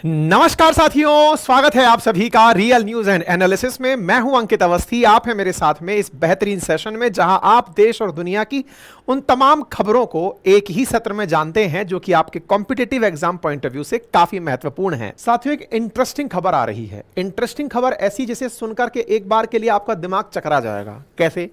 नमस्कार साथियों, स्वागत है आप सभी का रियल न्यूज एंड एनालिसिस में। मैं हूं अंकित अवस्थी। आप हैं मेरे साथ में इस बेहतरीन सेशन में जहां आप देश और दुनिया की उन तमाम खबरों को एक ही सत्र में जानते हैं जो कि आपके competitive exam point of view से काफी महत्वपूर्ण है। साथियों, एक इंटरेस्टिंग खबर आ रही है। इंटरेस्टिंग खबर ऐसी जिसे सुनकर के एक बार के लिए आपका दिमाग चकरा जाएगा। कैसे?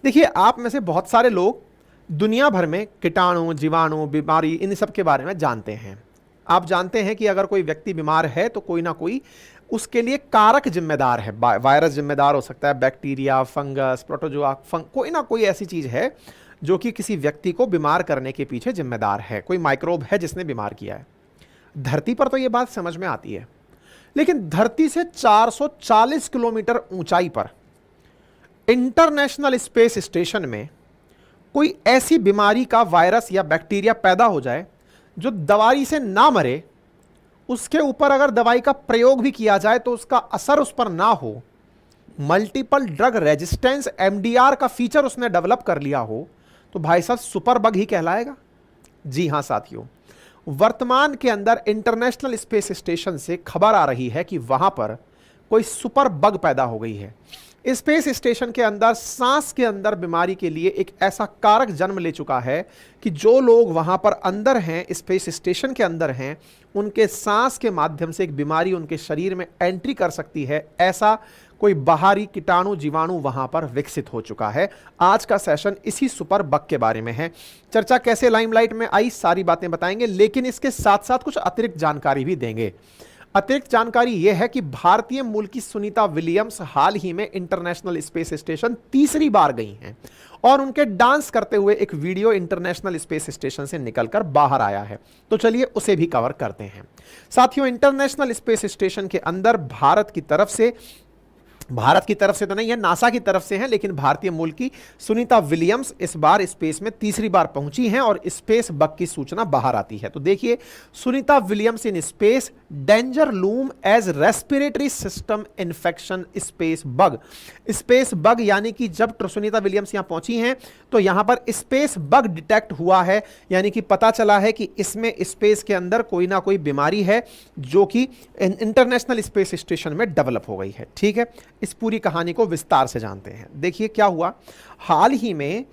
देखिए, आप में से बहुत सारे लोग दुनिया भर में कीटाणु, जीवाणु, बीमारी, इन सब के बारे में जानते हैं। आप जानते हैं कि अगर कोई व्यक्ति बीमार है तो कोई ना कोई उसके लिए कारक जिम्मेदार है। वायरस जिम्मेदार हो सकता है, बैक्टीरिया, फंगस, प्रोटोजोआ, कोई ना कोई ऐसी चीज है जो कि किसी व्यक्ति को बीमार करने के पीछे जिम्मेदार है। कोई माइक्रोब है जिसने बीमार किया है। धरती पर तो यह बात समझ में आती है, लेकिन धरती से 440 किलोमीटर ऊंचाई पर इंटरनेशनल स्पेस स्टेशन में कोई ऐसी बीमारी का वायरस या बैक्टीरिया पैदा हो जाए जो दवाई से ना मरे, उसके ऊपर अगर दवाई का प्रयोग भी किया जाए तो उसका असर उस पर ना हो, मल्टीपल ड्रग रेजिस्टेंस एमडीआर का फीचर उसने डेवलप कर लिया हो, तो भाई साहब सुपर बग ही कहलाएगा। जी हां साथियों, वर्तमान के अंदर इंटरनेशनल स्पेस स्टेशन से खबर आ रही है कि वहां पर कोई सुपर बग पैदा हो गई है। स्पेस स्टेशन के अंदर सांस के अंदर बीमारी के लिए एक ऐसा कारक जन्म ले चुका है कि जो लोग वहां पर अंदर हैं, स्पेस स्टेशन के अंदर हैं, उनके सांस के माध्यम से एक बीमारी उनके शरीर में एंट्री कर सकती है। ऐसा कोई बाहरी कीटाणु, जीवाणु वहां पर विकसित हो चुका है। आज का सेशन इसी सुपर बग के बारे में है। चर्चा कैसे लाइमलाइट में आई, सारी बातें बताएंगे, लेकिन इसके साथ साथ कुछ अतिरिक्त जानकारी भी देंगे। अतिरिक्त जानकारी यह है कि भारतीय मूल की सुनीता विलियम्स हाल ही में इंटरनेशनल स्पेस स्टेशन तीसरी बार गई हैं और उनके डांस करते हुए एक वीडियो इंटरनेशनल स्पेस स्टेशन से निकलकर बाहर आया है। तो चलिए उसे भी कवर करते हैं। साथियों, इंटरनेशनल स्पेस स्टेशन के अंदर भारत की तरफ से तो नहीं है, नासा की तरफ से है, लेकिन भारतीय मूल की सुनीता विलियम्स इस बार स्पेस में तीसरी बार पहुंची हैं और स्पेस बग की सूचना बाहर आती है। तो देखिए, Sunita Williams in space, danger loom as respiratory system infection space bug. Space bug यानी कि जब सुनीता विलियम्स यहां पहुंची हैं तो यहां पर स्पेस बग डिटेक्ट हुआ है, यानी कि पता चला है कि इसमें स्पेस के अंदर कोई ना कोई बीमारी है जो कि इंटरनेशनल स्पेस स्टेशन में डेवलप हो गई है। ठीक है, इस पूरी कहानी को विस्तार से जानते हैं। देखिए क्या हुआ। हाल ही में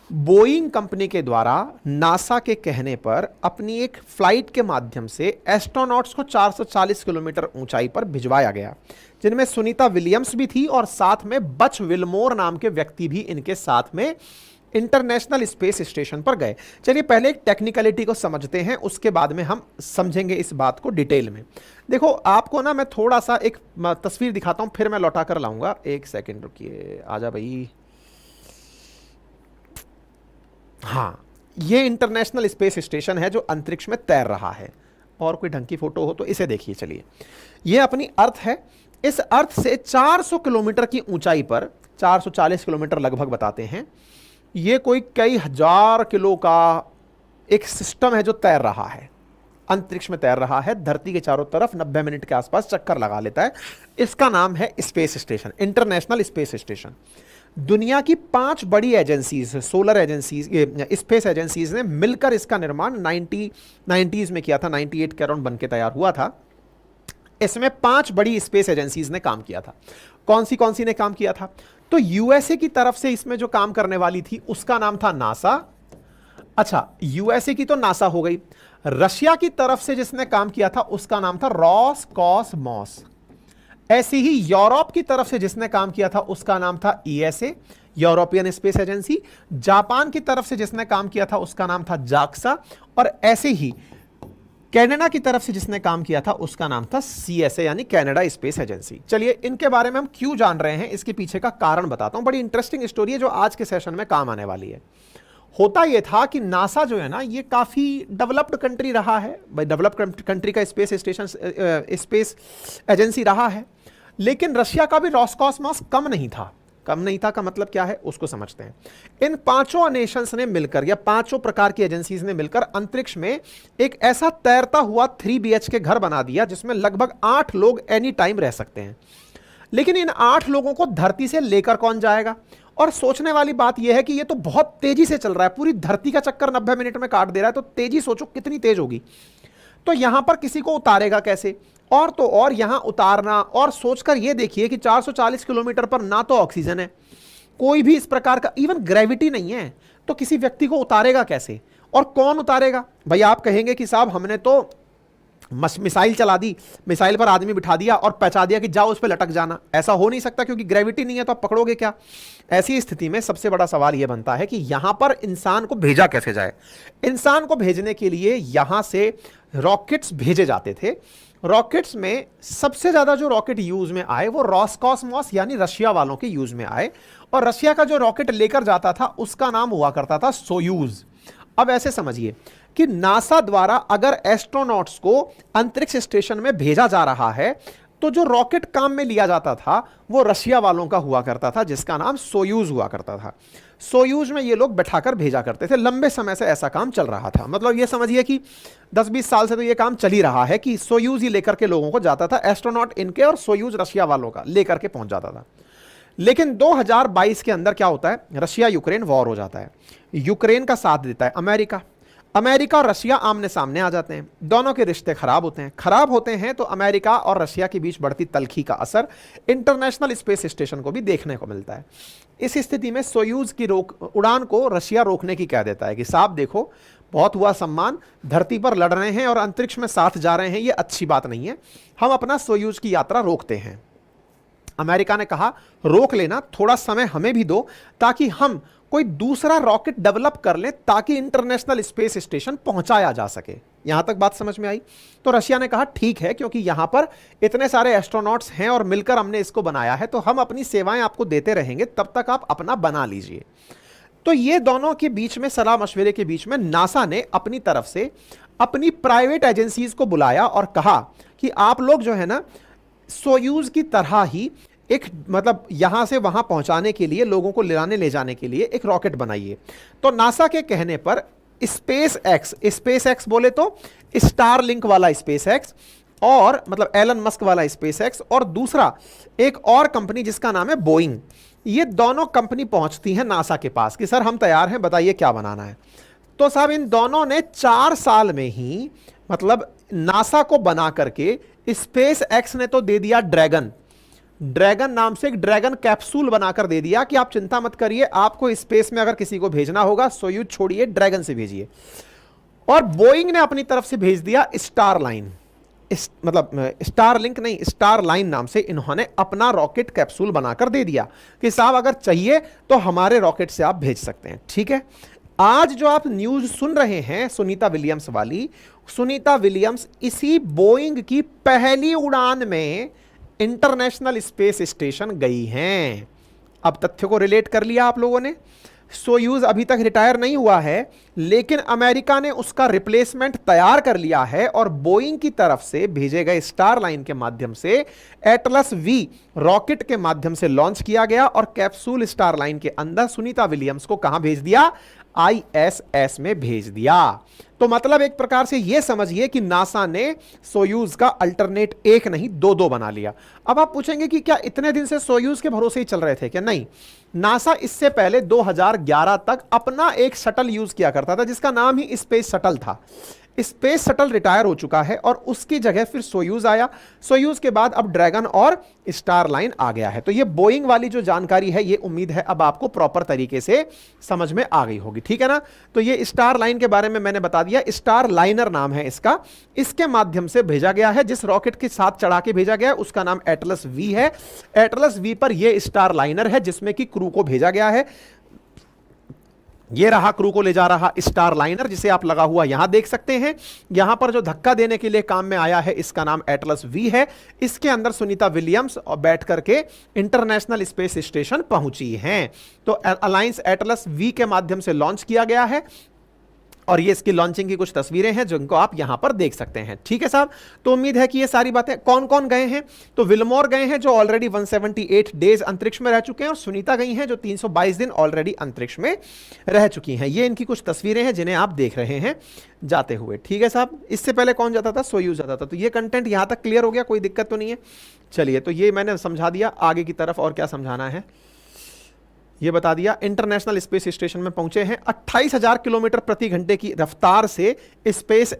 बोइंग कंपनी के द्वारा नासा के कहने पर अपनी एक फ्लाइट के माध्यम से एस्ट्रोनॉट्स को 440 किलोमीटर ऊंचाई पर भिजवाया गया, जिनमें सुनीता विलियम्स भी थी और साथ में बच विलमोर नाम के व्यक्ति भी इनके साथ में इंटरनेशनल स्पेस स्टेशन पर गए। चलिए पहले एक टेक्निकलिटी को समझते हैं, उसके बाद में हम समझेंगे इस बात को डिटेल में। देखो, आपको ना मैं थोड़ा सा एक तस्वीर दिखाता हूं, फिर मैं लौटा कर लाऊंगा। एक सेकंड रुकिए, आजा भाई। हाँ, ये इंटरनेशनल स्पेस स्टेशन है जो अंतरिक्ष में तैर रहा है। और कोई ढंग की फोटो हो तो इसे देखिए। चलिए, ये अपनी अर्थ है। इस अर्थ से 400 किलोमीटर की ऊंचाई पर, 440 किलोमीटर लगभग बताते हैं, ये कोई कई हजार किलो का एक सिस्टम है जो तैर रहा है, अंतरिक्ष में तैर रहा है, धरती के चारों तरफ 90 मिनट के आसपास चक्कर लगा लेता है। इसका नाम है space station, international space station. दुनिया की 5 बड़ी agencies, solar agencies, space agencies ने मिलकर इसका निर्माण 90s में किया था। 98 के अराउंड बन के तैयार हुआ था। इसमें 5 बड़ी स्पेस एजेंसीज ने काम किया था। कौन सी ने काम किया था? तो यूएसए की तरफ से इसमें जो काम करने वाली थी उसका नाम था नासा। अच्छा, यूएसए की तो नासा हो गई। रशिया की तरफ से जिसने काम किया था उसका नाम था रॉसकॉसमॉस। ऐसी ही यूरोप की तरफ से जिसने काम किया था उसका नाम था ESA, European space agency. Japan की तरफ से जिसने काम किया था उसका नाम था जाक्सा। और ऐसे ही कनाडा की तरफ से जिसने काम किया था उसका नाम था सीएसए, यानी कनाडा स्पेस एजेंसी। चलिए, इनके बारे में हम क्यों जान रहे हैं, इसके पीछे का कारण बताता हूं। बड़ी इंटरेस्टिंग स्टोरी है जो आज के सेशन में काम आने वाली है। होता यह था कि नासा जो है ना, ये काफी डेवलप्ड कंट्री रहा है भाई, डेवलप्ड कंट्री का स्पेस स्टेशन, स्पेस एजेंसी रहा है। लेकिन रशिया का भी रॉसकॉसमॉस कम नहीं था। का मतलब क्या है उसको समझते हैं। इन 5 नेशंस ने मिलकर, या 5 प्रकार की एजेंसीज ने मिलकर अंतरिक्ष में एक ऐसा तैरता हुआ 3 BHK घर बना दिया जिसमें लगभग 8 लोग एनी टाइम रह सकते हैं। लेकिन इन 8 लोगों को धरती से लेकर कौन जाएगा? और सोचने वाली बात यह है कि यह तो बहुत तेजी से चल रहा है, पूरी धरती का चक्कर 90 मिनट में काट दे रहा है, तो तेजी सोचो कितनी तेज होगी। तो यहां पर किसी को उतारेगा कैसे? और तो और यहां उतारना, और सोचकर ये देखिए कि 440 किलोमीटर पर ना तो ऑक्सीजन है, कोई भी इस प्रकार का इवन ग्रेविटी नहीं है, तो किसी व्यक्ति को उतारेगा कैसे? और कौन उतारेगा? भाई आप कहेंगे कि साहब हमने तो मिसाइल चला दी, मिसाइल पर आदमी बिठा दिया और पहुंचा दिया कि जाओ उस पर लटक जाना। ऐसा हो नहीं सकता क्योंकि ग्रेविटी नहीं है, तो आप पकड़ोगे क्या? ऐसी स्थिति में सबसे बड़ा सवाल यह बनता है कि यहां पर इंसान को भेजा कैसे जाए। इंसान को भेजने के लिए यहां से रॉकेट्स भेजे जाते थे। रॉकेट्स में सबसे ज्यादा जो रॉकेट यूज में आए वो रॉसकॉस्मॉस यानी रशिया वालों के यूज में आए, और रशिया का जो रॉकेट लेकर जाता था उसका नाम हुआ करता था सोयूज। अब ऐसे समझिए कि नासा द्वारा अगर एस्ट्रोनॉट्स को अंतरिक्ष स्टेशन में भेजा जा रहा है तो जो रॉकेट काम में लिया जाता था वो रशिया वालों का हुआ करता था, जिसका नाम सोयूज हुआ करता था। सोयूज में ये लोग बैठाकर भेजा करते थे। लंबे समय से ऐसा काम चल रहा था, मतलब ये समझिए कि 10-20 साल से तो ये काम चल ही रहा है कि सोयूज ही लेकर के लोगों को जाता था, एस्ट्रोनॉट इनके और सोयूज रशिया वालों का लेकर के पहुंच जाता था। लेकिन 2022 के अंदर क्या होता है, रशिया यूक्रेन वॉर हो जाता है। यूक्रेन का साथ देता है अमेरिका। अमेरिका और रशिया आमने सामने आ जाते हैं, दोनों के रिश्ते खराब होते हैं। खराब होते हैं तो अमेरिका और रशिया के बीच बढ़ती तल्खी का असर इंटरनेशनल स्पेस स्टेशन को भी देखने को मिलता है। इस स्थिति में सोयूज की उड़ान को रशिया रोकने की कह देता है कि साहब देखो, बहुत हुआ सम्मान, धरती पर लड़ रहे हैं और अंतरिक्ष में साथ जा रहे हैं, ये अच्छी बात नहीं है, हम अपना सोयूज की यात्रा रोकते हैं। अमेरिका ने कहा रोक लेना, थोड़ा समय हमें भी दो ताकि हम कोई दूसरा रॉकेट डेवलप कर लें ताकि इंटरनेशनल स्पेस स्टेशन पहुंचाया जा सके। यहां तक बात समझ में आई? तो रशिया ने कहा ठीक है, क्योंकि यहां पर इतने सारे एस्ट्रोनॉट्स हैं और मिलकर हमने इसको बनाया है, तो हम अपनी सेवाएं आपको देते रहेंगे, तब तक आप अपना बना लीजिए। तो ये दोनों के बीच में सलाह मशवरे के बीच में नासा ने अपनी तरफ से अपनी प्राइवेट एजेंसीज को बुलाया और कहा कि आप लोग जो है ना सोयूज की तरह ही एक मतलब यहां से वहां पहुंचाने के लिए, लोगों को ले जाने के लिए एक रॉकेट बनाइए। तो नासा के कहने पर स्पेस एक्स बोले तो स्टारलिंक वाला स्पेस एक्स, और मतलब एलन मस्क वाला स्पेस एक्स, और दूसरा एक और कंपनी जिसका नाम है बोइंग, ये दोनों कंपनी पहुंचती हैं नासा के पास कि सर हम तैयार हैं, बताइए क्या बनाना है। तो साहब इन दोनों ने 4 साल में ही मतलब नासा को बना करके, स्पेस एक्स ने तो दे दिया ड्रैगन नाम से एक ड्रैगन कैप्सूल बनाकर दे दिया कि आप चिंता मत करिए, आपको स्पेस में अगर किसी को भेजना होगा सोयूज छोड़िए, ड्रैगन से भेजिए। और बोइंग ने अपनी तरफ से भेज दिया स्टारलाइन, मतलब स्टारलिंक नहीं, स्टारलाइन नाम से इन्होंने अपना रॉकेट कैप्सूल बनाकर दे दिया कि साहब अगर चाहिए तो हमारे रॉकेट से आप भेज सकते हैं। ठीक है, आज जो आप न्यूज सुन रहे हैं सुनीता विलियम्स वाली, सुनीता विलियम्स इसी बोइंग की पहली उड़ान में इंटरनेशनल स्पेस स्टेशन गई हैं। अब तथ्य को रिलेट कर लिया आप लोगों ने। सोयूज अभी तक रिटायर नहीं हुआ है, लेकिन अमेरिका ने उसका रिप्लेसमेंट तैयार कर लिया है और बोइंग की तरफ से भेजे गए स्टारलाइन के माध्यम से एटलस वी रॉकेट के माध्यम से लॉन्च किया गया और कैप्सूल स्टारलाइन के अंदर सुनीता विलियम्स को कहां भेज दिया? ISS में भेज दिया। तो मतलब एक प्रकार से यह समझिए कि नासा ने सोयूज का अल्टरनेट एक नहीं 2 बना लिया। अब आप पूछेंगे कि क्या इतने दिन से सोयूज के भरोसे ही चल रहे थे क्या? नहीं, नासा इससे पहले 2011 तक अपना एक शटल यूज किया करता था जिसका नाम ही स्पेस शटल था। स्पेस शटल रिटायर हो चुका है और उसकी जगह फिर सोयूज आया। सोयूज के बाद अब ड्रैगन और स्टारलाइन आ गया है। तो ये बोइंग वाली जो जानकारी है, ये उम्मीद है अब आपको प्रॉपर तरीके से समझ में आ गई होगी। ठीक है ना? तो ये स्टारलाइन के बारे में मैंने बता दिया, स्टारलाइनर नाम है इसका। इसके माध्यम से भेजा गया है, जिस रॉकेट के साथ चढ़ा के भेजा गया है उसका नाम एटलस वी है। एटलस वी पर यह स्टारलाइनर है जिसमें कि क्रू को भेजा गया है। ये रहा क्रू को ले जा रहा स्टारलाइनर, जिसे आप लगा हुआ यहां देख सकते हैं। यहां पर जो धक्का देने के लिए काम में आया है इसका नाम एटलस वी है। इसके अंदर सुनीता विलियम्स और बैठ करके इंटरनेशनल स्पेस स्टेशन पहुंची हैं। तो अलायंस एटलस वी के माध्यम से लॉन्च किया गया है और ये इसकी लॉन्चिंग की कुछ तस्वीरें हैं जिनको आप यहां पर देख सकते हैं। ठीक है साहब, तो उम्मीद है कि ये सारी बातें। कौन कौन गए हैं? तो विल्मोर गए हैं जो ऑलरेडी 178 डेज अंतरिक्ष में रह चुके हैं, और सुनीता गई हैं जो 322 दिन ऑलरेडी अंतरिक्ष में रह चुकी हैं। ये इनकी कुछ तस्वीरें हैं जिन्हें आप देख रहे हैं जाते हुए। ठीक है साहब, इससे पहले कौन जाता था? सोयूज जाता था। तो ये कंटेंट यहां तक क्लियर हो गया, कोई दिक्कत तो नहीं है? चलिए, तो ये मैंने समझा दिया। आगे की तरफ और क्या समझाना है? ये बता दिया। इंटरनेशनल स्पेस स्टेशन में पहुंचे हैं 28,000 किलोमीटर प्रति घंटे की रफ्तार से स्पेस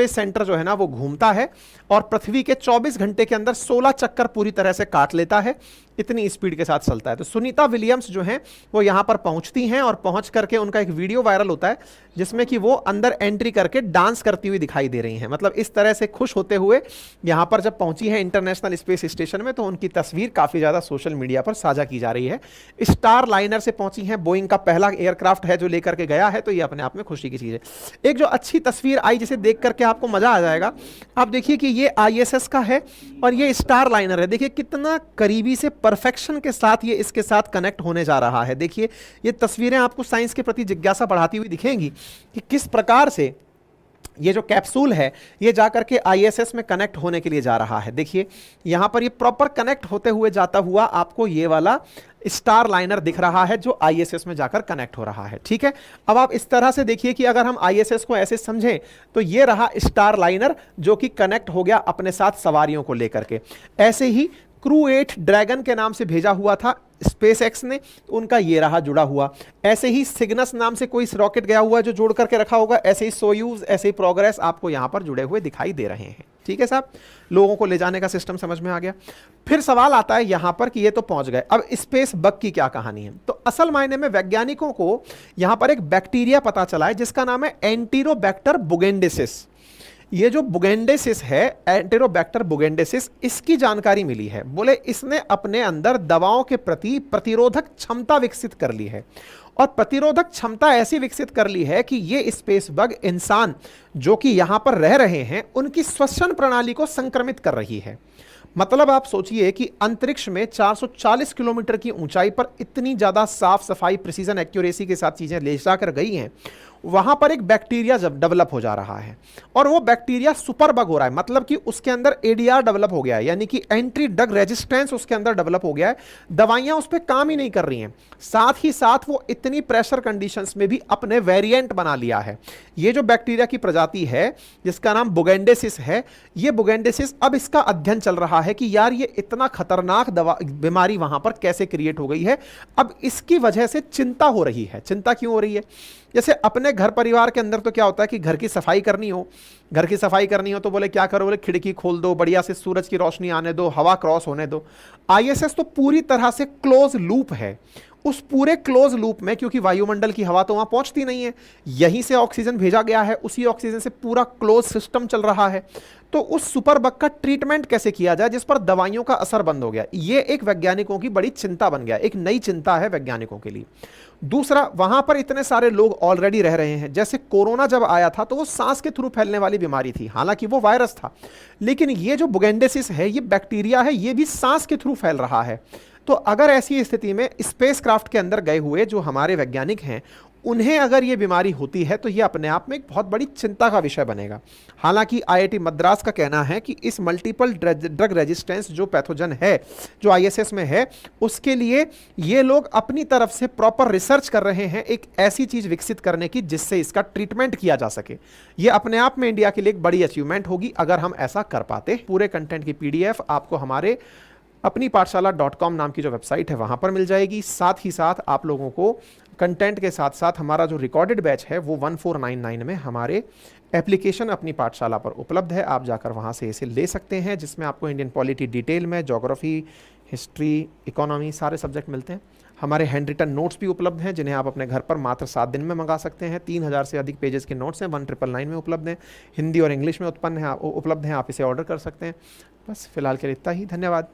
सेंटर जो है ना वो घूमता है और पृथ्वी के 24 घंटे के अंदर 16 चक्कर पूरी तरह से काट लेता है। इतनी स्पीड के साथ चलता है। तो सुनीता विलियम्स जो हैं वो यहां पर पहुंचती हैं और पहुंच करके उनका एक वीडियो वायरल होता है जिसमें कि वो अंदर एंट्री करके डांस करती हुई दिखाई दे रही हैं। मतलब इस तरह से खुश होते हुए यहां पर जब पहुंची है इंटरनेशनल स्पेस स्टेशन में तो उनकी तस्वीर काफी ज्यादा सोशल मीडिया पर साझा की जा रही है। स्टार लाइनर से पहुंची हैं, बोइंग का पहला एयरक्राफ्ट है जो लेकर के गया है, तो ये अपने आप में खुशी की चीज है। एक जो अच्छी तस्वीर आई जिसे देख करके आपको मजा आ जाएगा, आप देखिए कि ये ISS का है और ये स्टार लाइनर है। देखिए कितना करीबी से परफेक्शन के साथ ये इसके साथ कनेक्ट होने जा रहा है। देखिए ये तस्वीरें आपको साइंस के प्रति जिज्ञासा बढ़ाती हुई दिखेंगी कि किस प्रकार से ये जो कैप्सूल है ये जाकर के ISS में कनेक्ट होने के लिए जा रहा है। देखिए यहां पर ये प्रॉपर कनेक्ट होते हुए जाता हुआ आपको ये वाला स्टार लाइनर दिख रहा है जो ISS में जाकर कनेक्ट हो रहा है। ठीक है, अब आप इस तरह से देखिए कि अगर हम ISS को ऐसे समझें तो ये रहा स्टार लाइनर जो कि कनेक्ट हो गया अपने साथ सवारियों को लेकर के। ऐसे ही क्रू 8 ड्रैगन के नाम से भेजा हुआ था SpaceX ने, उनका ये रहा जुड़ा हुआ। ऐसे ही सिग्नस नाम से कोई रॉकेट गया हुआ है जो जोड़ करके रखा होगा। ऐसे ही सोयूज, ऐसे ही प्रोग्रेस आपको यहां पर जुड़े हुए दिखाई दे रहे हैं। ठीक है साहब, लोगों को ले जाने का सिस्टम समझ में आ गया। फिर सवाल आता है यहां पर कि ये तो पहुंच गए, अब स्पेस बग की क्या कहानी है। तो असल मायने में वैज्ञानिकों को यहां पर एक बैक्टीरिया पता चला है जिसका नाम है एंटीरोबैक्टर बुगेंडेसिस। ये जो बुगेंडेसिस है, एंटेरोबैक्टर बुगेंडेसिस, इसकी जानकारी मिली है। बोले इसने अपने अंदर दवाओं के प्रति प्रतिरोधक क्षमता विकसित कर ली है और प्रतिरोधक क्षमता ऐसी विकसित कर ली है कि ये स्पेस बग इंसान जो कि यहां पर रह रहे हैं उनकी श्वसन प्रणाली को संक्रमित कर रही है। मतलब आप सोचिए कि अंतरिक्ष में 440 किलोमीटर की ऊंचाई पर इतनी ज्यादा साफ सफाई, प्रिसीजन, एक्यूरेसी के साथ चीजें ले जाकर गई हैं, वहां पर एक बैक्टीरिया जब डेवलप हो जा रहा है और वो बैक्टीरिया सुपर बग हो रहा है। मतलब कि उसके अंदर ADR डेवलप हो गया है, यानी कि एंटी ड्रग रेजिस्टेंस उसके अंदर डेवलप हो गया है। दवाइयां उस पर काम ही नहीं कर रही हैं। साथ ही साथ वो इतनी प्रेशर कंडीशंस में भी अपने वेरिएंट बना लिया है। ये जो बैक्टीरिया की प्रजाति है जिसका नाम बुगेंडेसिस है, ये बुगेंडेसिस, अब इसका अध्ययन चल रहा है कि यार ये इतना खतरनाक बीमारी वहां पर कैसे क्रिएट हो गई है। अब इसकी वजह से चिंता हो रही है। चिंता क्यों हो रही है? जैसे अपने घर परिवार के अंदर तो क्या होता है कि घर की सफाई करनी हो तो बोले क्या करो, बोले खिड़की खोल दो, बढ़िया से सूरज की रोशनी आने दो, हवा क्रॉस होने दो। ISS तो पूरी तरह से क्लोज लूप है। उस पूरे क्लोज लूप में, क्योंकि वायुमंडल की हवा तो वहां पहुंचती नहीं है, यहीं से ऑक्सीजन भेजा गया है, उसी ऑक्सीजन से पूरा क्लोज सिस्टम चल रहा है। तो उस सुपर बग का ट्रीटमेंट कैसे किया जाए जिस पर दवाइयों का असर बंद हो गया, ये एक वैज्ञानिकों की बड़ी चिंता बन गया, एक नई चिंता है वैज्ञानिकों के लिए। दूसरा, वहां पर इतने सारे लोग ऑलरेडी रह रहे हैं। जैसे कोरोना जब आया था तो वो सांस के थ्रू फैलने वाली बीमारी थी, हालांकि वो वायरस था, लेकिन ये जो बुगेंडेसिस है, ये बैक्टीरिया है, ये भी सांस के थ्रू फैल रहा है। तो अगर ऐसी स्थिति में स्पेसक्राफ्ट के अंदर गए हुए जो हमारे वैज्ञानिक हैं, उन्हें अगर ये बीमारी होती है तो ये अपने आप में एक बहुत बड़ी चिंता का विषय बनेगा। हालांकि IIT मद्रास का कहना है कि इस मल्टीपल ड्रग रेजिस्टेंस जो पैथोजन है, जो ISS में है, उसके लिए ये लोग अपनी तरफ से प्रॉपर रिसर्च कर रहे हैं एक ऐसी चीज विकसित करने की जिससे इसका ट्रीटमेंट किया जा सके। ये अपने आप में इंडिया के लिए एक बड़ी अचीवमेंट होगी अगर हम ऐसा कर पाते। पूरे कंटेंट की PDF आपको हमारे अपनी पाठशाला.com नाम की जो वेबसाइट है वहां पर मिल जाएगी। साथ ही साथ आप लोगों को कंटेंट के साथ साथ हमारा जो रिकॉर्डेड बैच है वो 1499 में हमारे एप्लीकेशन अपनी पाठशाला पर उपलब्ध है। आप जाकर वहां से इसे ले सकते हैं, जिसमें आपको इंडियन पॉलिटी डिटेल में, ज्योग्राफी, हिस्ट्री, इकोनॉमी, सारे सब्जेक्ट मिलते हैं। हमारे हैंड रिटन नोट्स भी उपलब्ध हैं जिन्हें आप अपने घर पर मात्र 7 दिन में मंगा सकते हैं। 3000 से अधिक पेजेस के नोट्स हैं, 1999 में उपलब्ध हैं, हिंदी और इंग्लिश में उपलब्ध हैं, आप इसे ऑर्डर कर सकते हैं। बस फिलहाल के लिए इतना ही, धन्यवाद।